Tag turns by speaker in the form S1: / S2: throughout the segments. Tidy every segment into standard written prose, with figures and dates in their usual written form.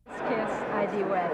S1: Kiss, ID wed.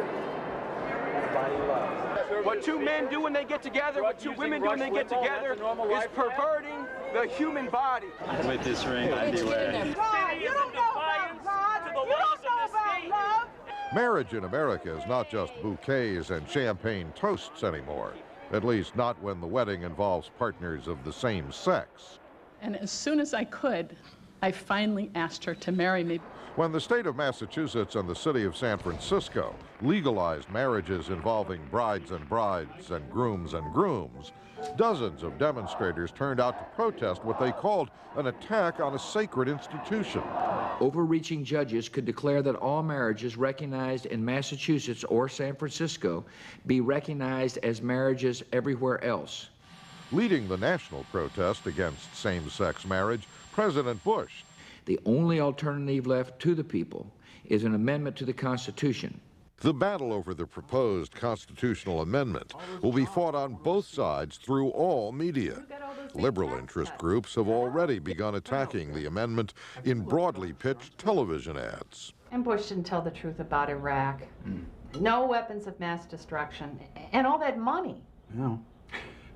S2: What two men do when they get together, what two women do when they get together, is perverting the human body.
S3: With this ring, ID wed.
S1: You don't know about God. You don't know about love.
S4: Marriage in America is not just bouquets and champagne toasts anymore, at least not when the wedding involves partners of the same sex.
S5: And as soon as I could, I finally asked her to marry me.
S4: When the state of Massachusetts and the city of San Francisco legalized marriages involving brides and brides and grooms, dozens of demonstrators turned out to protest what they called an attack on a sacred institution.
S6: Overreaching judges could declare that all marriages recognized in Massachusetts or San Francisco be recognized as marriages everywhere else.
S4: Leading the national protest against same-sex marriage, President Bush.
S6: The only alternative left to the people is an amendment to the Constitution.
S4: The battle over the proposed constitutional amendment will be fought on both sides through all media. Liberal interest groups have already begun attacking the amendment in broadly pitched television ads.
S7: And Bush didn't tell the truth about Iraq. No weapons of mass destruction, and all that money.
S8: No.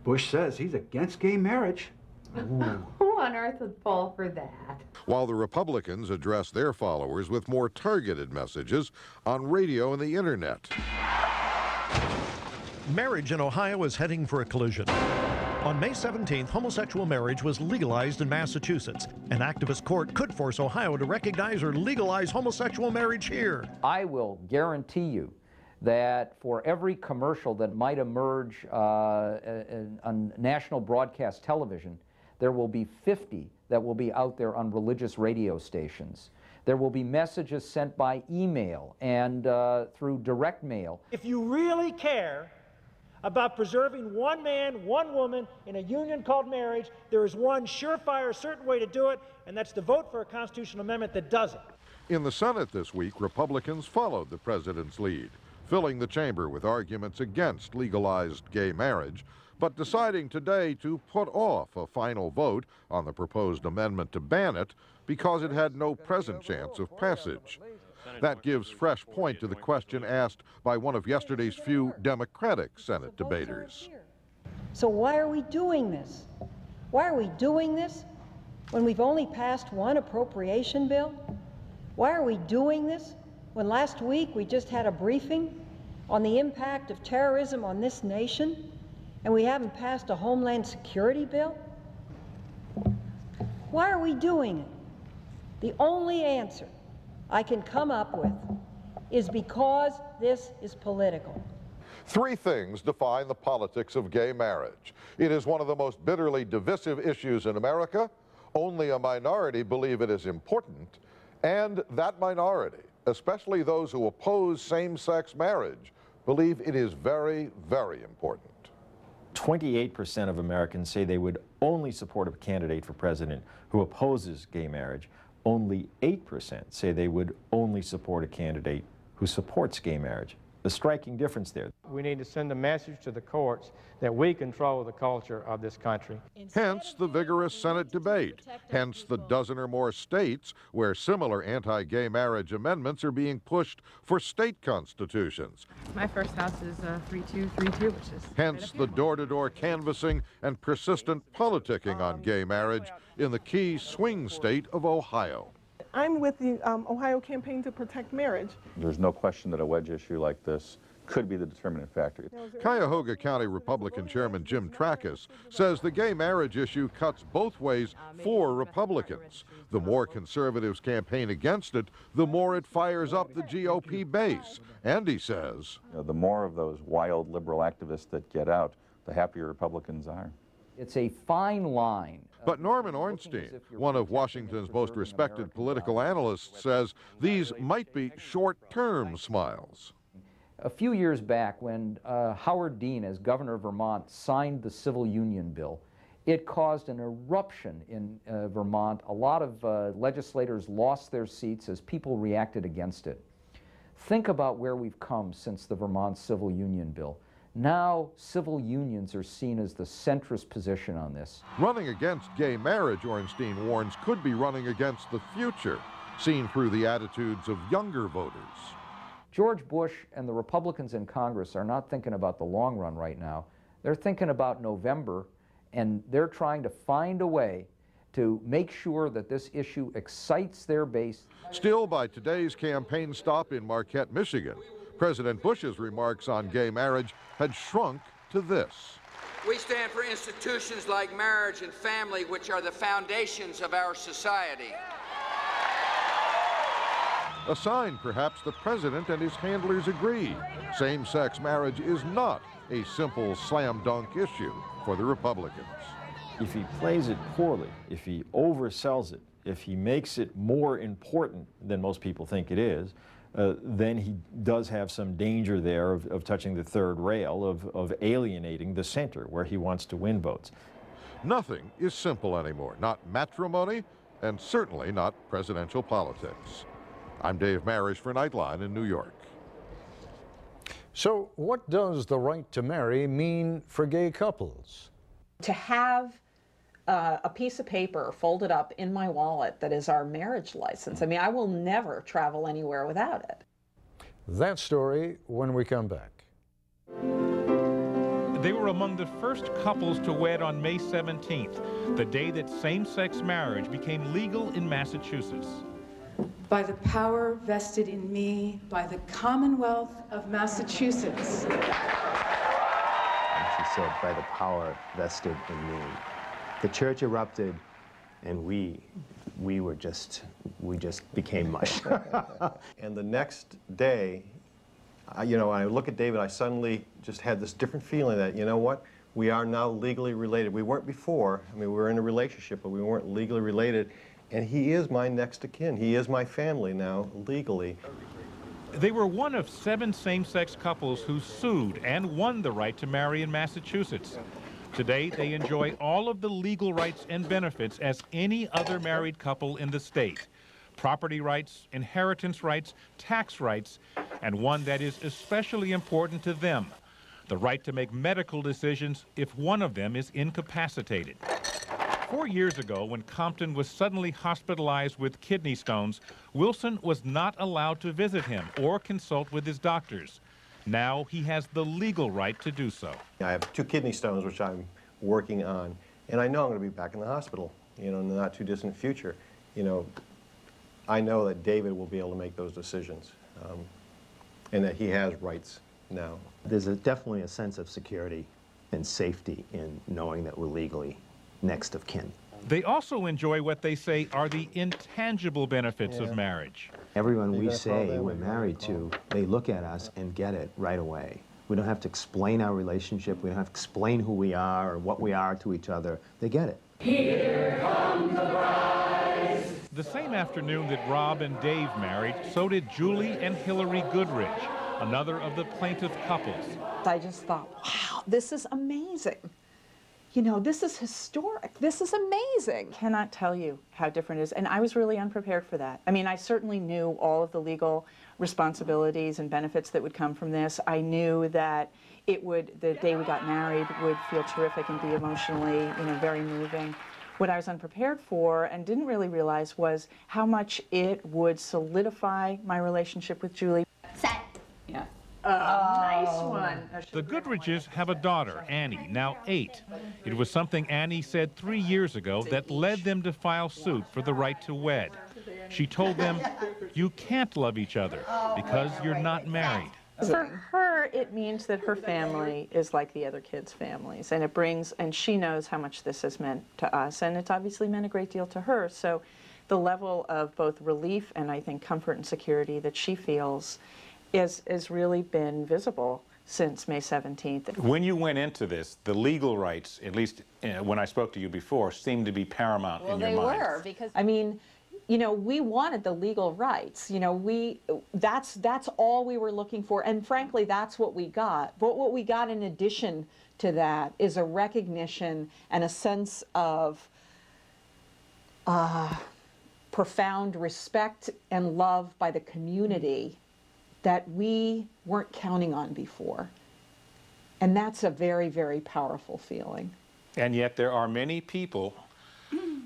S8: Bush says he's against gay marriage.
S7: Who on earth would fall for that?
S4: While the Republicans address their followers with more targeted messages on radio and the internet.
S9: Marriage in Ohio is heading for a collision. On May 17th, homosexual marriage was legalized in Massachusetts. An activist court could force Ohio to recognize or legalize homosexual marriage here.
S10: I will guarantee you that for every commercial that might emerge on national broadcast television, there will be 50 that will be out there on religious radio stations. There will be messages sent by email and through direct mail.
S11: If you really care about preserving one man, one woman in a union called marriage, there is one surefire, certain way to do it, and that's to vote for a constitutional amendment that does it.
S4: In the Senate this week, Republicans followed the president's lead, filling the chamber with arguments against legalized gay marriage, but deciding today to put off a final vote on the proposed amendment to ban it because it had no present chance of passage. That gives fresh point to the question asked by one of yesterday's few Democratic Senate debaters.
S1: So why are we doing this? Why are we doing this when we've only passed one appropriation bill? Why are we doing this when last week we just had a briefing on the impact of terrorism on this nation and we haven't passed a Homeland Security bill? Why are we doing it? The only answer I can come up with is because this is political.
S4: Three things define the politics of gay marriage. It is one of the most bitterly divisive issues in America. Only a minority believe it is important, and that minority, especially those who oppose same-sex marriage, believe it is very, very important.
S3: 28% of Americans say they would only support a candidate for president who opposes gay marriage. Only 8% say they would only support a candidate who supports gay marriage. A striking difference there.
S11: We need to send a message to the courts that we control the culture of this country.
S4: Hence the vigorous Senate debate, hence the dozen or more states where similar anti-gay marriage amendments are being pushed for state constitutions.
S7: My first house is 3232, which is...
S4: Hence the door-to-door canvassing and persistent politicking on gay marriage in the key swing state of Ohio.
S12: I'm with the Ohio Campaign to Protect Marriage.
S13: There's no question that a wedge issue like this could be the determinant factor.
S4: Cuyahoga County Republican Chairman Jim Tracus says the gay marriage issue cuts both ways for Republicans. The more conservatives campaign against it, the more it fires up the GOP base. And he says,
S13: the more of those wild liberal activists that get out, the happier Republicans are.
S10: It's a fine line.
S4: But Norman Ornstein, one of Washington's most respected political analysts, says these might be short-term smiles.
S10: A few years back, when Howard Dean, as governor of Vermont, signed the civil union bill, it caused an eruption in Vermont. A lot of legislators lost their seats as people reacted against it. Think about where we've come since the Vermont civil union bill. Now, civil unions are seen as the centrist position on this.
S4: Running against gay marriage, Ornstein warns, could be running against the future, seen through the attitudes of younger voters.
S10: George Bush and the Republicans in Congress are not thinking about the long run right now. They're thinking about November, and they're trying to find a way to make sure that this issue excites their base.
S4: Still, by today's campaign stop in Marquette, Michigan, President Bush's remarks on gay marriage had shrunk to this.
S14: We stand for institutions like marriage and family, which are the foundations of our society.
S4: A sign, perhaps, the president and his handlers agree. Same-sex marriage is not a simple slam-dunk issue for the Republicans.
S3: If he plays it poorly, if he oversells it, if he makes it more important than most people think it is, then he does have some danger there of touching the third rail, of alienating the center where he wants to win votes.
S4: Nothing is simple anymore, not matrimony, and certainly not presidential politics. I'm Dave Marish for Nightline in New York.
S15: So what does the right to marry mean for gay couples?
S16: To have a piece of paper folded up in my wallet that is our marriage license, I mean, I will never travel anywhere without it.
S15: That story when we come back.
S17: They were among the first couples to wed on May 17th, the day that same-sex marriage became legal in Massachusetts.
S18: By the power vested in me by the Commonwealth of Massachusetts.
S19: And she said, by the power vested in me. The church erupted, and we just became mush. And the next day, you know, when I look at David, I suddenly just had this different feeling that, you know what, we are now legally related. We weren't before. I mean, we were in a relationship, but we weren't legally related. And he is my next of kin. He is my family now, legally.
S17: They were one of 7 same-sex couples who sued and won the right to marry in Massachusetts. Today, they enjoy all of the legal rights and benefits as any other married couple in the state. Property rights, inheritance rights, tax rights, and one that is especially important to them, the right to make medical decisions if one of them is incapacitated. 4 years ago, when Compton was suddenly hospitalized with kidney stones, Wilson was not allowed to visit him or consult with his doctors. Now he has the legal right to do so.
S19: I have 2 kidney stones, which I'm working on, and I know I'm going to be back in the hospital, you know, in the not too distant future. You know, I know that David will be able to make those decisions, and that he has rights now.
S20: There's definitely a sense of security and safety in knowing that we're legally next of kin.
S17: They also enjoy what they say are the intangible benefits of marriage.
S20: Everyone we say we're married to, they look at us and get it right away. We don't have to explain our relationship. We don't have to explain who we are or what we are to each other. They get it.
S17: Here comes the bride. The same afternoon that Rob and Dave married, so did Julie and Hillary Goodrich, another of the plaintiff couples.
S16: I just thought, wow, this is amazing. You know, this is historic. This is amazing.
S21: Cannot tell you how different it is. And I was really unprepared for that. I mean, I certainly knew all of the legal responsibilities and benefits that would come from this. I knew that it would, the day we got married, would feel terrific and be emotionally, you know, very moving. What I was unprepared for and didn't really realize was how much it would solidify my relationship with Julie.
S16: Set.
S21: Yeah.
S16: Nice one.
S17: The Goodriches have a daughter, Annie, now 8. It was something Annie said 3 years ago that led them to file suit for the right to wed. She told them, you can't love each other because you're not married.
S21: For her, it means that her family is like the other kids' families, and it brings, and she knows how much this has meant to us, and it's obviously meant a great deal to her. So the level of both relief and I think comfort and security that she feels has really been visible since May 17th.
S22: When you went into this, the legal rights, at least when I spoke to you before, seemed to be paramount in your mind.
S21: Well, they were, because, I mean, you know, we wanted the legal rights. You know, that's all we were looking for, and frankly, that's what we got. But what we got in addition to that is a recognition and a sense of profound respect and love by the community that we weren't counting on before. And that's a very, very powerful feeling.
S22: And yet there are many people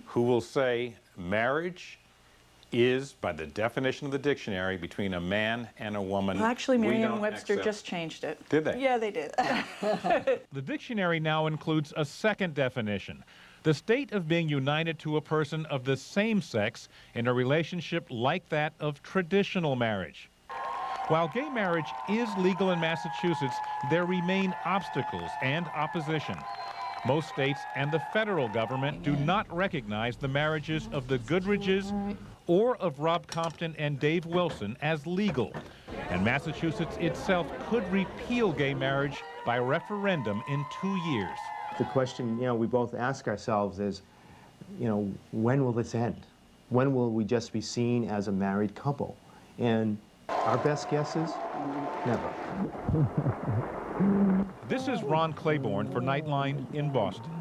S22: who will say marriage is, by the definition of the dictionary, between a man and a woman.
S21: Well, actually,
S22: We don't
S21: Merriam-Webster
S22: accept-
S21: just changed it.
S22: Did they?
S21: Yeah, they did.
S17: The dictionary now includes a second definition: the state of being united to a person of the same sex in a relationship like that of traditional marriage. While gay marriage is legal in Massachusetts, there remain obstacles and opposition. Most states and the federal government do not recognize the marriages of the Goodridges or of Rob Compton and Dave Wilson as legal. And Massachusetts itself could repeal gay marriage by referendum in 2 years.
S20: The question, we both ask ourselves is, when will this end? When will we just be seen as a married couple? And our best guess is never.
S17: This is Ron Claiborne for Nightline in Boston.